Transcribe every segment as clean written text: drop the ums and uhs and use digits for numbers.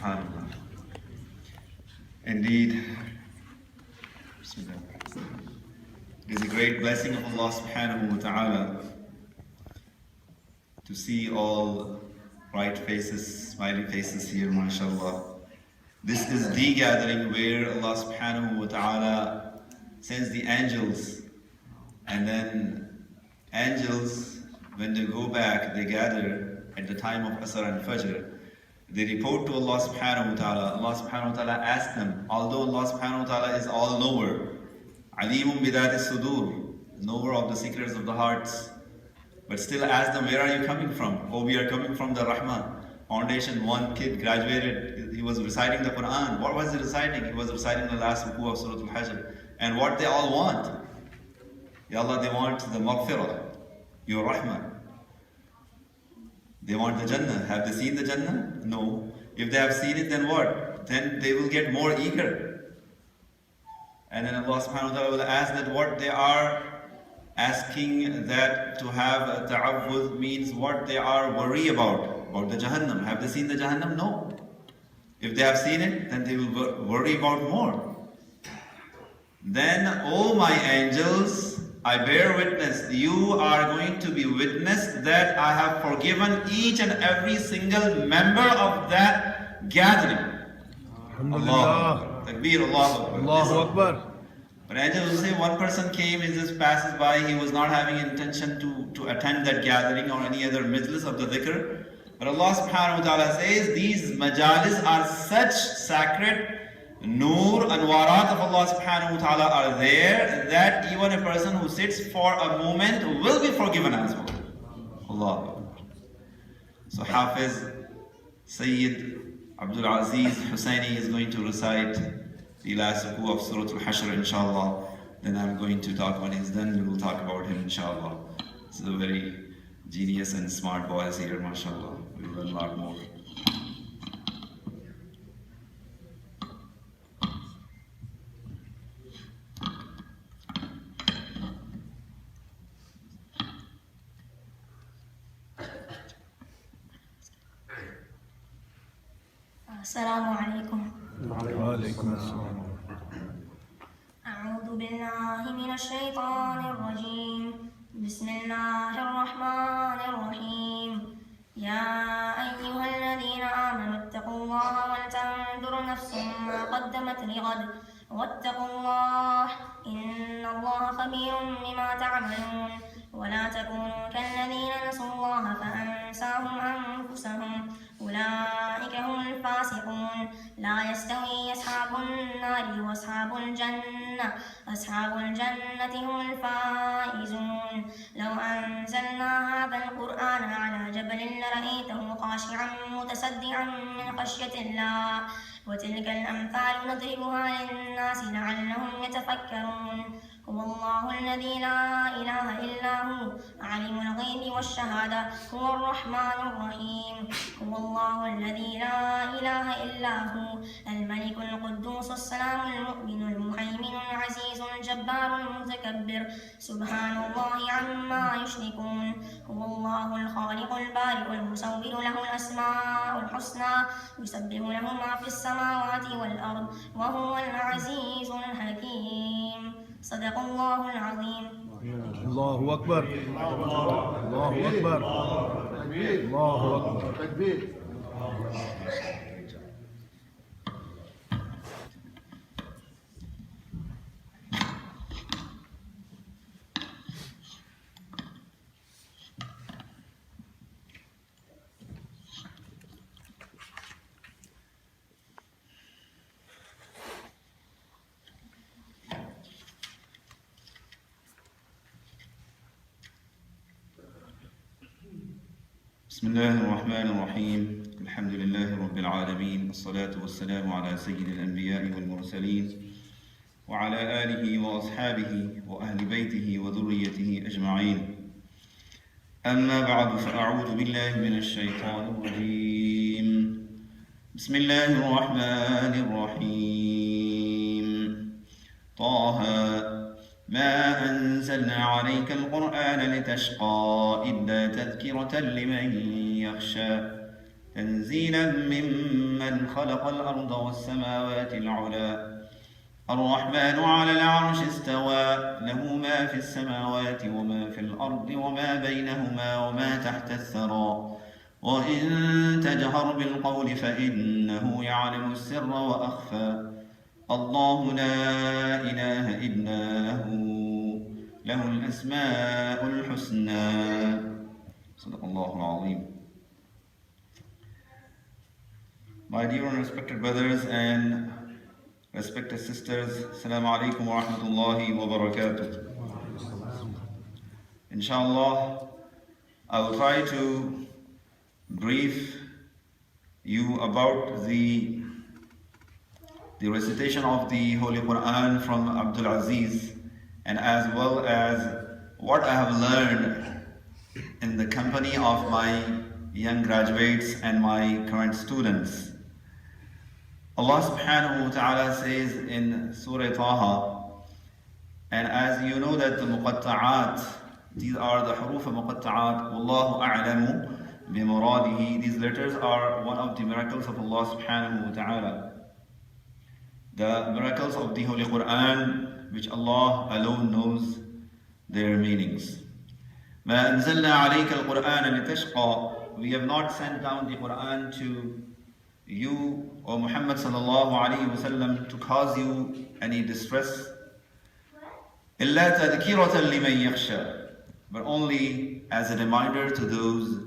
Subhanallah. Indeed, it is a great blessing of Allah subhanahu wa ta'ala to see all bright faces, smiling faces here, mashallah. This is the gathering where Allah subhanahu wa ta'ala sends the angels, and then angels, when they go back, they gather at the time of Asr and Fajr. They report to Allah subhanahu wa ta'ala. Allah subhanahu wa ta'ala asks them, although Allah subhanahu wa ta'ala is all knower, alimun bidati sudur, knower of the secrets of the hearts, but still ask them, where are you coming from? Oh, we are coming from the Rahmah Foundation. One kid graduated, he was reciting the Quran. What was he reciting? He was reciting the last ruku of Surah Al-Hajr. And what they all want? Ya Allah, they want the maghfirah, your Rahmah. They want the Jannah. Have they seen the Jannah? No. If they have seen it, then what? Then they will get more eager. And then Allah subhanahu wa ta'ala will ask that what they are asking, that to have a ta'awwudh means what they are worried about the Jahannam. Have they seen the Jahannam? No. If they have seen it, then they will worry about more. Then, oh my angels, I bear witness, you are going to be witness that I have forgiven each and every single member of that gathering. Allah Takbir, Allahu Akbar. But angels will say, one person came, he just passes by, he was not having intention to attend that gathering or any other majlis of the dhikr. But Allah subhanahu wa ta'ala says, these majalis are such sacred Noor, Anwarat of Allah subhanahu wa ta'ala are there, that even a person who sits for a moment will be forgiven as well. Allah. So Hafiz, Syed, Abdul Aziz, Husseini is going to recite the last ruku of Surah Al-Hashr, inshallah. Then I'm going to talk when he's done, we will talk about him, inshallah. This is a very genius and smart boys here, mashallah. We will learn a lot more. السلام عليكم. وعليكم السلام. أعوذ بالله من الشيطان الرجيم. بسم الله الرحمن الرحيم. يا أيها الذين آمنوا اتقوا الله ولتنظر نفس ما قدمت لغد واتقوا الله إن الله خبير بما تعملون. ولا تكونوا كالذين نسوا الله فأنساهم أنفسهم أولئك هم الفاسقون. لا يستوي أصحاب النار وأصحاب الجنة أصحاب الجنة هم الفائزون. لو أنزلنا هذا القرآن على جبل لرأيته خاشعا متصدعا من خشية الله. وتلك الأمثال نضربها للناس لعلهم يتفكرون. هو الله الذي لا إله إلا هو عالم الغيب والشهادة هو الرحمن الرحيم. هو الله الذي لا إله إلا هو الملك القدوس السلام المؤمن المهيمن العزيز الجبار المتكبر سبحان الله عما يشركون. هو الله الخالق البارئ المصور له الأسماء الحسنى يسبح له ما في السماوات والأرض وهو العزيز الحكيم. صدق الله العظيم. الله أكبر. الله أكبر. الله أكبر. تكبير. بسم الله الرحمن الرحيم. الحمد لله رب العالمين، الصلاة والسلام على سيد الأنبياء والمرسلين وعلى آله وأصحابه وأهل بيته وذريته أجمعين. أما بعد فأعوذ بالله من الشيطان الرجيم. بسم الله الرحمن الرحيم. طه ما أنزلنا عليك القرآن لتشقى إلا تذكرة لمن يخشى تنزيلا ممن خلق الأرض والسماوات العلى الرحمن على العرش استوى له ما في السماوات وما في الأرض وما بينهما وما تحت الثرى وإن تجهر بالقول فإنه يعلم السر وأخفى الله لا إله إلا هو له الأسماء الحسنى صدق الله العظيم. My dear and respected brothers and respected sisters, Assalamu alaikum wa rahmatullahi wa barakatuh. Inshallah, I will try to brief you about the recitation of the Holy Quran from Abdul Aziz, and as well as what I have learned in the company of my young graduates and my current students. Allah subhanahu wa ta'ala says in Surah Taha, and as you know that the muqatta'at, these are the huruf muqatta'at, Wallahu a'lamu bimuradihi, these letters are one of the miracles of Allah subhanahu wa ta'ala. The miracles of the Holy Quran, which Allah alone knows their meanings. مَا أَنزَلْنَا عَلَيْكَ الْقُرْآنَ لِتَشْقَى. We have not sent down the Quran to you, O Muhammad sallallahu alayhi wa sallam, to cause you any distress. إِلَّا تَذْكِرَةً لِمَنْ يَخْشَى. But only as a reminder to those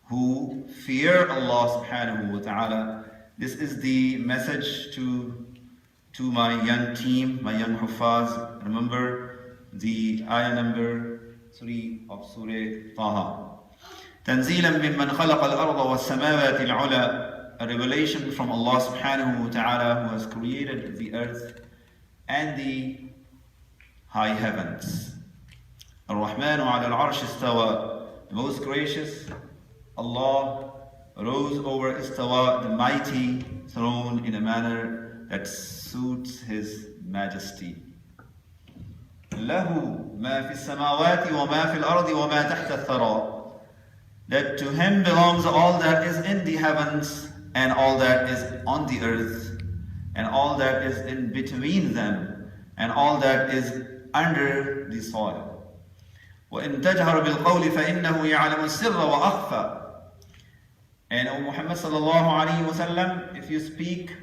who fear Allah subhanahu wa ta'ala. This is the message to my young team, my young Hufaz. Remember the ayah number 3 of Surah Taha. تنزيلا ممن خلق الأرض والسماوات العلى. A revelation from Allah subhanahu wa ta'ala, who has created the earth and the high heavens. الرحمن على العرش استوى. The most gracious Allah rose over istawa, the mighty throne, in a manner that suits His majesty. له ما في السماوات وما في الأرض وما تحت الثرى. That to Him belongs all that is in the heavens and all that is on the earth and all that is in between them and all that is under the soil. وَإِن تَجْهَرْ بِالْقَوْلِ فَإِنَّهُ يَعْلَمُ السِّرَّ وَأَخْفَى. And O Muhammad sallallahu alayhi wa sallam, if you speak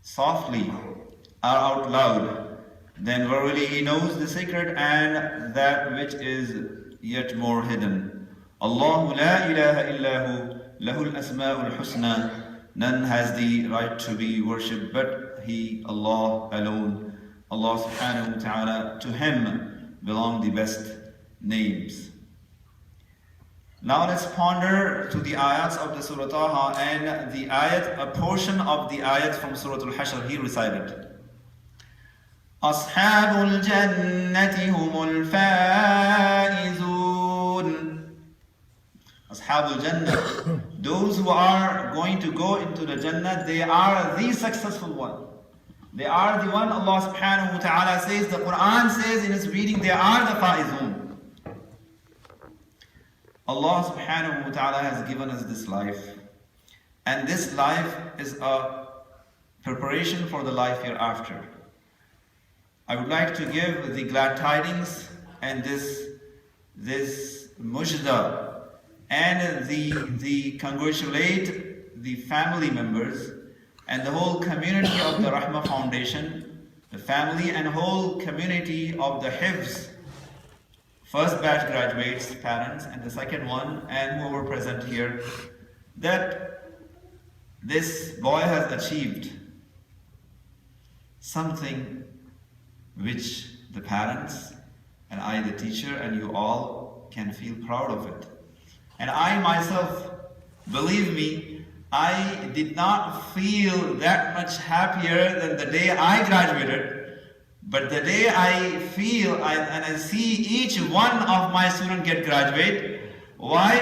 softly or out loud, then verily He knows the secret and that which is yet more hidden. Allahu la ilaha illahu lahul asma'ul husna. None has the right to be worshipped but He, Allah alone. Allah subhanahu wa ta'ala, to Him belong the best names. Now let's ponder to the ayats of the Surah Taha, and the ayat, a portion of the ayat from Surah Al-Hashr he recited. أصحاب الجنة هم الفائزون. أصحاب الجنة, those who are going to go into the Jannah, they are the successful one. They are the one Allah subhanahu wa ta'ala says, the Quran says in its reading, they are the faizun. Allah subhanahu wa ta'ala has given us this life, and this life is a preparation for the life hereafter. I would like to give the glad tidings and this mujda and the congratulate the family members and the whole community of the Rahmah Foundation, the family and whole community of the Hifz, first batch graduates, parents, and the second one, and who were present here, that this boy has achieved something which the parents and I, the teacher, and you all can feel proud of it. And I myself, believe me, I did not feel that much happier than the day I graduated, but the day I feel and I see each one of my students get graduate. Why?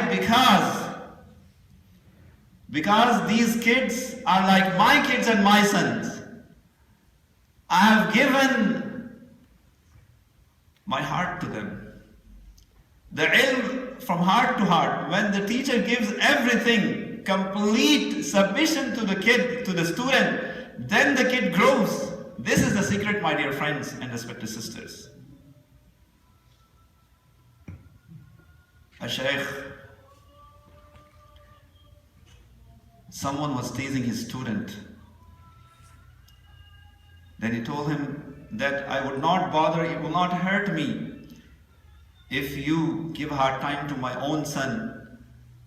Because these kids are like my kids and my sons. I have given my heart to them. The ilm from heart to heart. When the teacher gives everything, complete submission to the kid, to the student, then the kid grows. This is the secret, my dear friends and respected sisters. A shaykh, someone was teasing his student. Then he told him that I would not bother, it will not hurt me if you give hard time to my own son,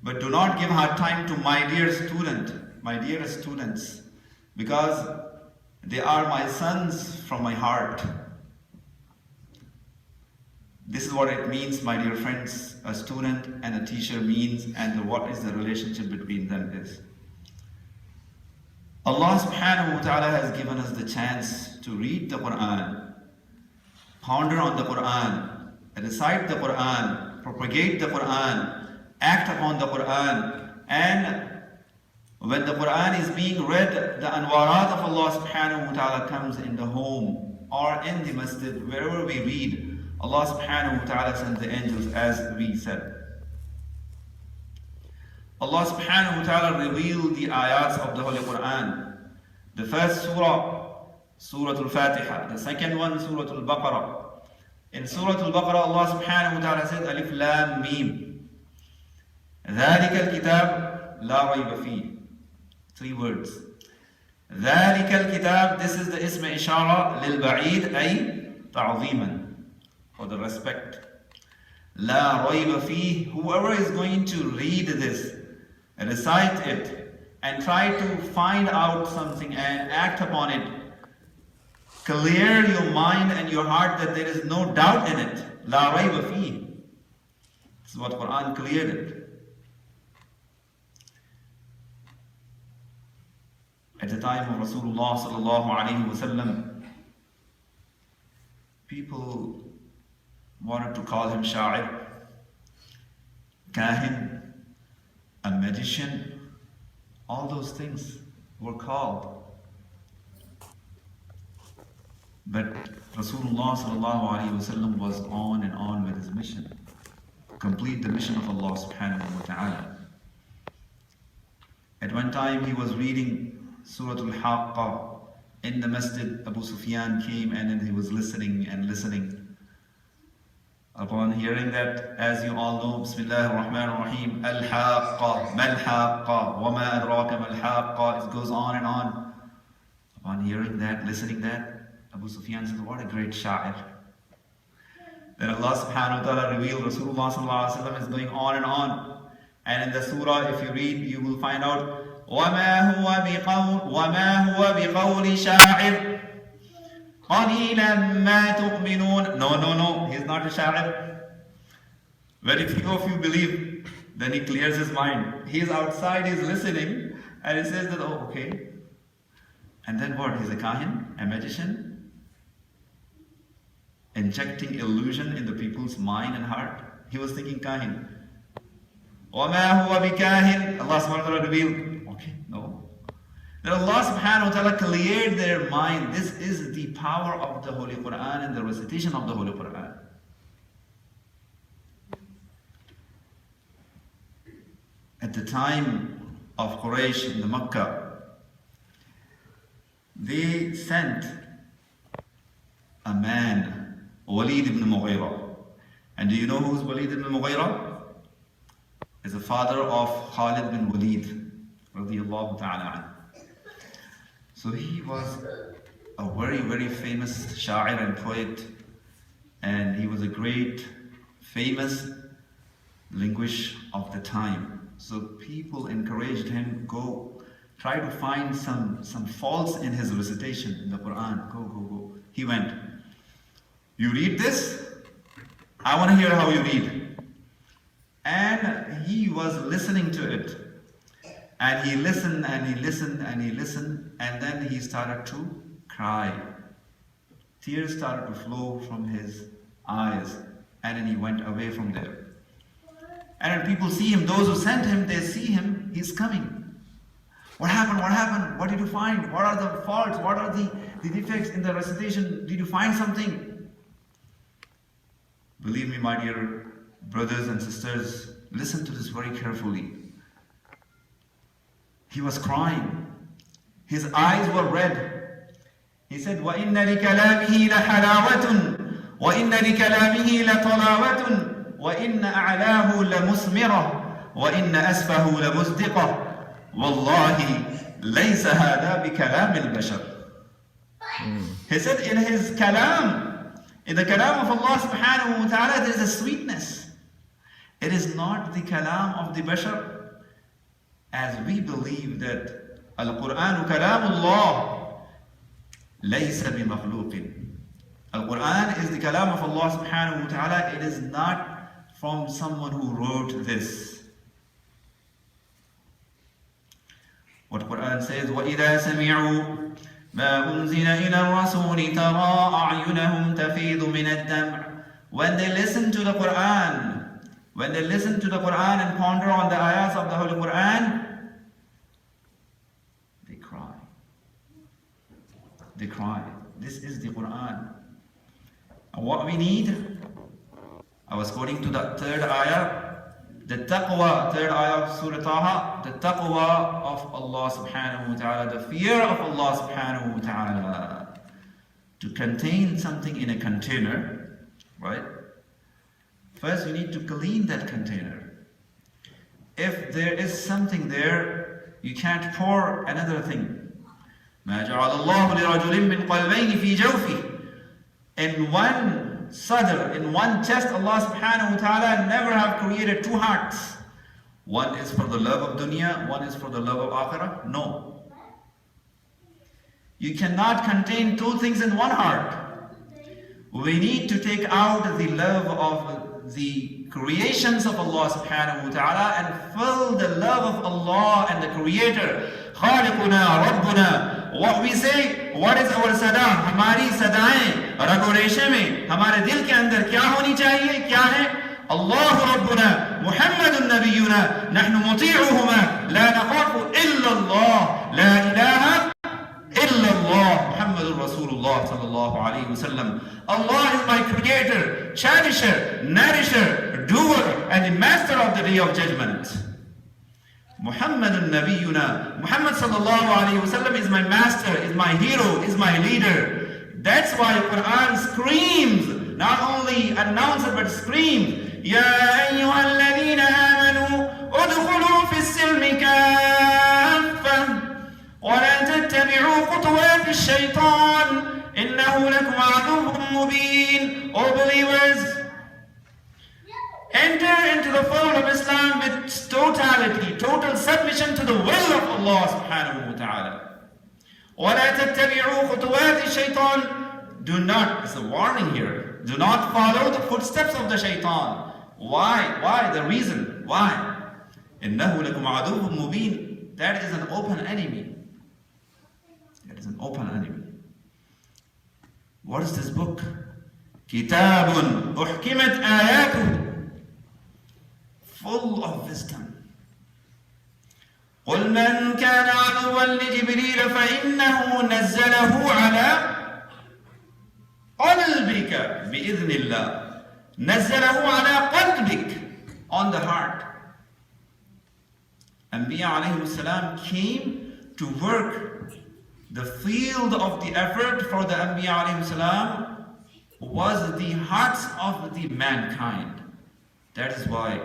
but do not give hard time to my dear student, my dearest students, because they are my sons from my heart. This is what it means, my dear friends, a student and a teacher means, and what is the relationship between them is. Allah subhanahu wa ta'ala has given us the chance to read the Quran, ponder on the Quran, recite the Quran, propagate the Quran, act upon the Quran, and when the Quran is being read, the anwarat of Allah subhanahu wa ta'ala comes in the home or in the masjid, wherever we read. Allah subhanahu wa ta'ala sends the angels, as we said. Allah subhanahu wa ta'ala revealed the ayats of the Holy Quran. The first surah, Surah Al-Fatiha. The second one, Surah Al-Baqarah. In Surah Al-Baqarah, Allah subhanahu wa ta'ala said, Alif Lam Mim. ذَلِكَ الْكِتَابِ لَا رَيْبَ فِيهِ. 3 words. ذَلِكَ الْكِتَابِ, this is the ism ishara lil-ba'id, ay ta'zeeman, for the respect. La rayba fih, whoever is going to read this, recite it, and try to find out something and act upon it, clear your mind and your heart that there is no doubt in it. La rayba fih. This is what Quran cleared it. At the time of Rasulullah sallallahu alaihi wasallam, people wanted to call him Sha'ir, Kahin, a magician. All those things were called. But Rasulullah sallallahu alaihi wasallam was on and on with his mission. Complete the mission of Allah subhanahu wa ta'ala. At one time he was reading Surah Al-Haqqa in the masjid. Abu Sufyan came and then he was listening and listening. Upon hearing that, as you all know, Bismillah ar-Rahman ar-Rahim, Al-Haqqa, Mal-Haqqa, Wa ma adraka Mal-Haqqa, it goes on and on. Upon hearing that, listening that, Abu Sufyan said, what a great sha'ir. Then Allah subhanahu wa ta'ala revealed Rasulullah sallallahu alaihi wasallam is going on and on. And in the surah, if you read, you will find out, وَمَا هُوَ بِقَوْلِ شَاعِرٍ قَلِيلًا مَا تُؤْمِنُونَ. No, he's not a sha'ir. Very few of you believe. Then he clears his mind. He is outside, he's listening, and he says that, oh, okay. And then what? He's a kahin, a magician, injecting illusion in the people's mind and heart. He was thinking kahin. وَمَا هُوَ بِكَاهِنٍ. Allah subhanahu wa ta'ala revealed. Okay, no. Then Allah subhanahu wa ta'ala cleared their mind. This is the power of the Holy Quran and the recitation of the Holy Quran. At the time of Quraysh in the Makkah, they sent a man, Walid ibn Mughira. And do you know who's Walid ibn Mughira? Is the father of Khalid bin Walid radiyallahu ta'ala anhu. So he was a very, very famous sha'ir and poet, and he was a great, famous linguist of the time. So people encouraged him, go, try to find some faults in his recitation in the Quran. Go. He went. You read this? I want to hear how you read. And he was listening to it. And he listened and he listened and he listened, and then he started to cry. Tears started to flow from his eyes, and then he went away from there. And when people see him, those who sent him, they see him, he's coming. What happened? What happened? What did you find? What are the faults? What are the defects in the recitation? Did you find something? Believe me, my dear brothers and sisters, listen to this very carefully. He was crying. His eyes were red. He said, وَإِنَّ لِكَلَامِهِ لَحَلَاوَةٌ وَإِنَّ لِكَلَامِهِ لَطَلَاوَةٌ وَإِنَّ أَعْلَاهُ لَمُثْمِرَةٌ وَإِنَّ أَسْفَهُ لَمُزْدِقَةٌ وَاللَّهِ لَيْسَ هَذَا بِكَلَامِ الْبَشَرِ. He said in his kalam, in the kalam of Allah subhanahu wa ta'ala, there is a sweetness. It is not the kalam of the bashar, as we believe that Al-Quran kalamullah laysa bimakhluqin. Al-Quran is the kalam of Allah subhanahu wa ta'ala. It is not from someone who wrote this. What Quran says, وَإِذَا سَمِعُوا مَا أُنزِلَ إِلَى الرَّسُولِ تَرَى أَعْيُنَهُمْ تَفِيضُ مِنَ الدَّمْعِ. When they listen to the Quran, and ponder on the ayahs of the Holy Quran, they cry. They cry. This is the Quran. And what we need, I was quoting to the third ayah, the taqwa, third ayah of Surah Taha, the taqwa of Allah subhanahu wa ta'ala, the fear of Allah subhanahu wa ta'ala. To contain something in a container, right? First, you need to clean that container. If there is something there, you can't pour another thing. مَا جَعَلَ اللَّهُ لِرَجُلٍ مِّن قَلْبَيْنِ فِي جَوْفِهِ. In one sadr, in one chest, Allah subhanahu wa ta'ala never have created two hearts. One is for the love of dunya, one is for the love of akhirah. No. You cannot contain two things in one heart. We need to take out the love of the creations of Allah subhanahu wa ta'ala and fill the love of Allah and the Creator. Khaliquna, Rabbuna. What we say, what is our sada? Hamari sadaएं, रगोरेशे में, हमारे दिल के अंदर क्या होनी चाहिए? क्या है? الله ربنا محمد نبينا نحن مطيعهما لا نخاف إلا الله لا إله إلا الله محمد رسول الله صلى الله عليه وسلم. Allah is my creator, cherisher, nourisher, doer, and the master of the day of judgment. Muhammadun Nabiyuna. Muhammad sallallahu alayhi wasallam is my master, is my hero, is my leader. That's why Quran screams, not only announces but screams, Ya ayyuhal ladhina amanu udkhulu fi silmi kaffa wa la tattabi'u khutuwati shaytan innahu lakum aduwwun mubin. O believers, enter into the fold of Islam with totality, total submission to the will of Allah subhanahu wa ta'ala. وَلَا تَتَّبِعُوا خُطُوَاتِ الشَّيْطَانِ. Do not, it's a warning here, do not follow the footsteps of the shaitan. Why? Why? The reason. Why? إِنَّهُ لَكُمْ عَدُوٌّ مُبِينٌ. That is an open enemy. That is an open enemy. What is this book? كِتَابٌ أُحْكِمَتْ آيَاتُهُ. Full of wisdom. قل من كان عدوا لجبريل فإنه نزله على قلبك بإذن الله. نزله على قلبك, on the heart. Anbiya alayhi salam came to work. The field of the effort for the Anbiya alayhi salam was the hearts of the mankind. That is why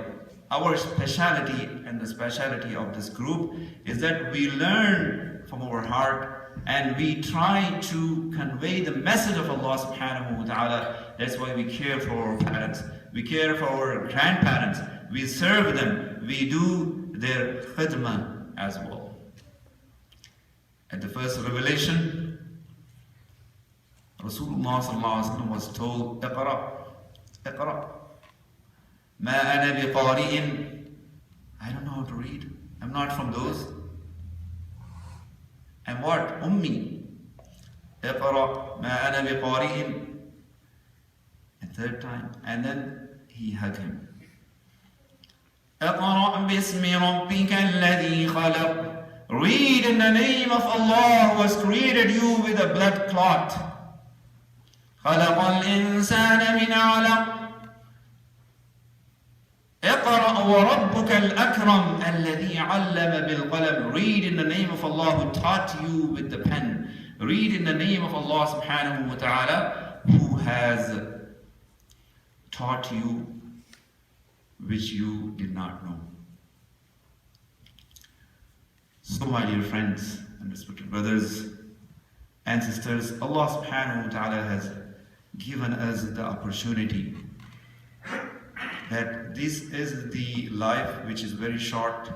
our speciality and the speciality of this group is that we learn from our heart and we try to convey the message of Allah subhanahu wa ta'ala. That's why we care for our parents, we care for our grandparents, we serve them, we do their khidmah as well. At the first revelation, Rasulullah sallallahu alaihi wasallam was told, Iqra, Iqra. Ma ana biqari'in. I don't know how to read. I'm not from those. And what? Ummi. Iqra. Ma ana biqari'in. A third time. And then he hugged him. Iqra bismi rabbika alladhi khalaq. Read in the name of Allah who has created you with a blood clot. خلق الإنسان من علق. اقرأ وربك الأكرم الذي علم بالقلم. Read in the name of Allah who taught you with the pen. Read in the name of Allah subhanahu wa ta'ala who has taught you which you did not know. So my dear friends and respected brothers and sisters, Allah subhanahu wa ta'ala has given us the opportunity that this is the life which is very short,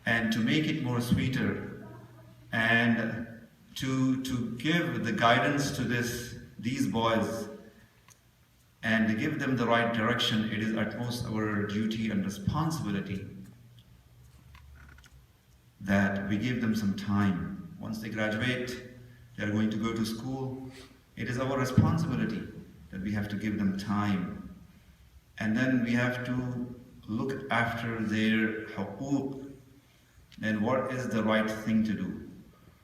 and to make it more sweeter and to give the guidance to these boys and to give them the right direction, it is utmost our duty and responsibility that we give them some time. Once they graduate, they are going to go to school. It is our responsibility that we have to give them time. And then we have to look after their huquq. Then what is the right thing to do?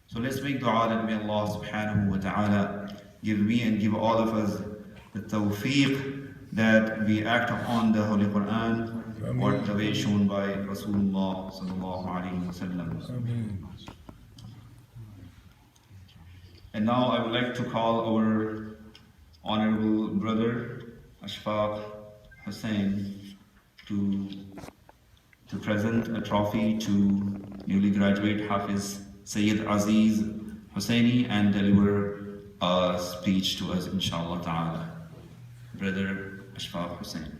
So let's make dua that may Allah subhanahu wa ta'ala give me and give all of us the tawfiq that we act upon the Holy Quran or the way shown by Rasulullah sallallahu alayhi wa sallam. And now I would like to call our honorable brother Ashfaq Hussain to present a trophy to newly graduate Hafiz Syed Aziz Hussaini and deliver a speech to us, inshallah ta'ala. Brother Ashfaq Hussain.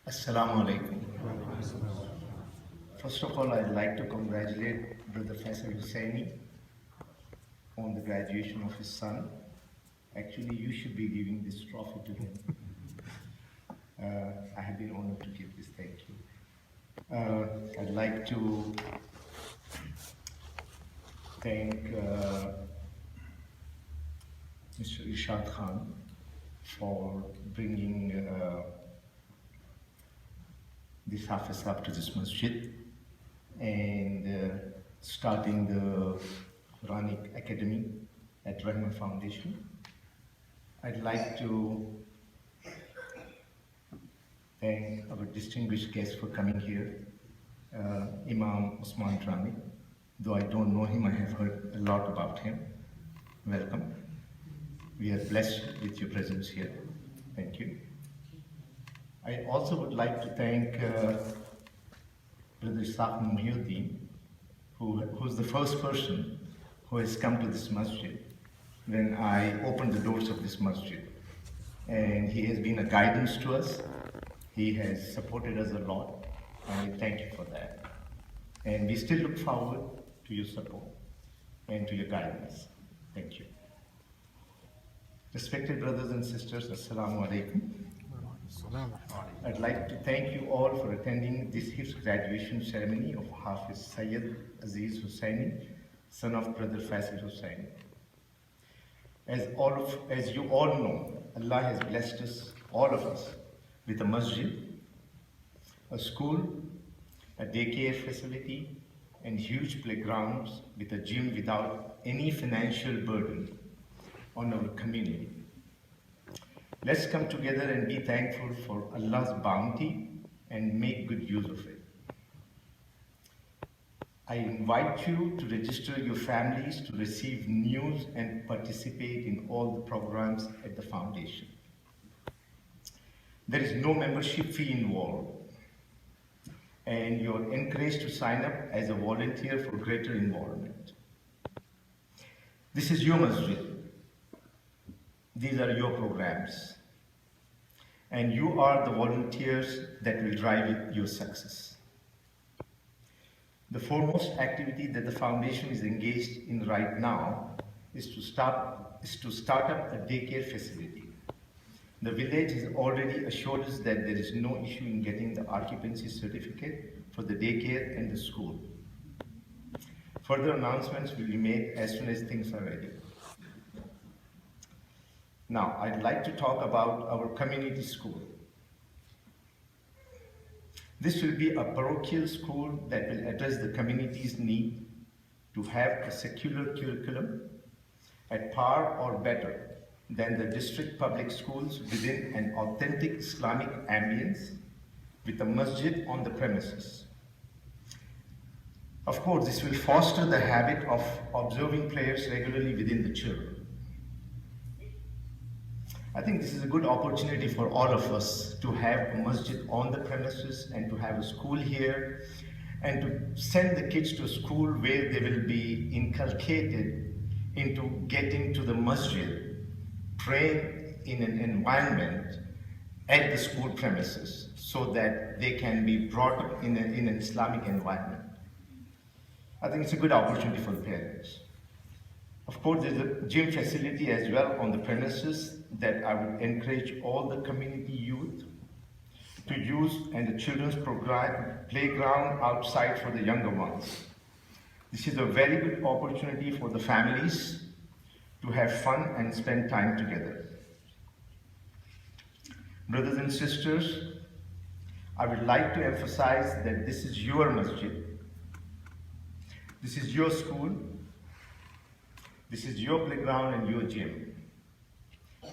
Assalamu alaikum. First of all, I'd like to congratulate Brother Faisal Hussaini on the graduation of his son. Actually, you should be giving this trophy to him. I have been honored to give this. Thank you. I'd like to thank Mr. Irshad Khan for bringing this Hafiz up to this masjid and starting the Quranic Academy at Rahmah Foundation. I'd like to thank our distinguished guest for coming here, Imam Usman Rami. Though I don't know him, I have heard a lot about him. Welcome. We are blessed with your presence here. Thank you. I also would like to thank Brother Saq Muhyiddin, who's the first person who has come to this masjid when I opened the doors of this masjid. And he has been a guidance to us. He has supported us a lot, and we thank you for that. And we still look forward to your support and to your guidance. Thank you. Respected brothers and sisters, Assalamu alaikum. I'd like to thank you all for attending this Hifz graduation ceremony of Hafiz Syed Aziz Hussaini, son of Brother Faisal Hussaini. As you all know, Allah has blessed us, all of us, with a masjid, a school, a daycare facility, and huge playgrounds with a gym without any financial burden on our community. Let's come together and be thankful for Allah's bounty and make good use of it. I invite you to register your families to receive news and participate in all the programs at the foundation. There is no membership fee involved, and you're encouraged to sign up as a volunteer for greater involvement. This is your masjid. These are your programs. And you are the volunteers that will drive your success. The foremost activity that the foundation is engaged in right now is to start up a daycare facility The village has already assured us that there is no issue in getting the occupancy certificate for the daycare and the school. Further announcements will be made as soon as things are ready. Now, I'd like to talk about our community school. This will be a parochial school that will address the community's need to have a secular curriculum at par or better than the district public schools within an authentic Islamic ambience with a masjid on the premises. Of course, this will foster the habit of observing prayers regularly within the children. I think this is a good opportunity for all of us to have a masjid on the premises and to have a school here and to send the kids to a school where they will be inculcated into getting to the masjid, praying in an environment at the school premises so that they can be brought up in an Islamic environment. I think it's a good opportunity for the parents. Of course, there's a gym facility as well on the premises that I would encourage all the community youth to use, and the children's playground outside for the younger ones. This is a very good opportunity for the families to have fun and spend time together. Brothers and sisters, I would like to emphasize that this is your masjid. This is your school. This is your playground and your gym.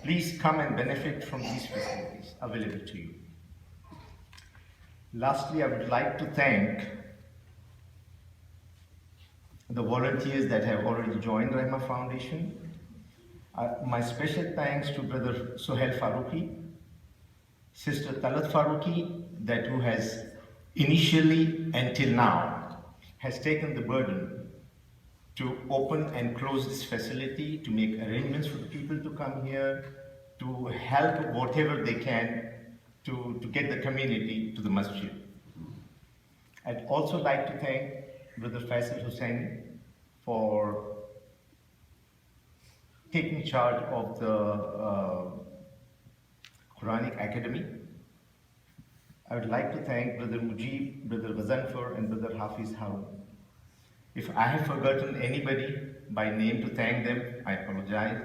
Please come and benefit from these facilities available to you. Lastly, I would like to thank the volunteers that have already joined Rahmah Foundation. My special thanks to Brother Sohail Farooqi, Sister Talat Farooqi, that who has initially until now has taken the burden to open and close this facility, to make arrangements for the people to come here, to help whatever they can to get the community to the masjid. I'd also like to thank Brother Faisal Hussain for taking charge of the Quranic Academy. I would like to thank Brother Mujib, Brother Ghazanfar, and Brother Hafiz Ahmed. If I have forgotten anybody by name to thank them, I apologize.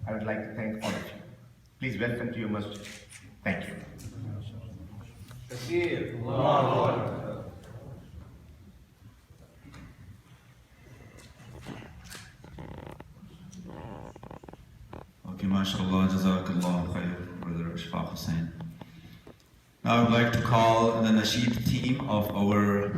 I would like to thank all of you. Please welcome to your masjid. Thank you. Okay, mashallah, jazakallah khair, Brother Ishfaq Hussain. Now I would like to call the Nasheed team of our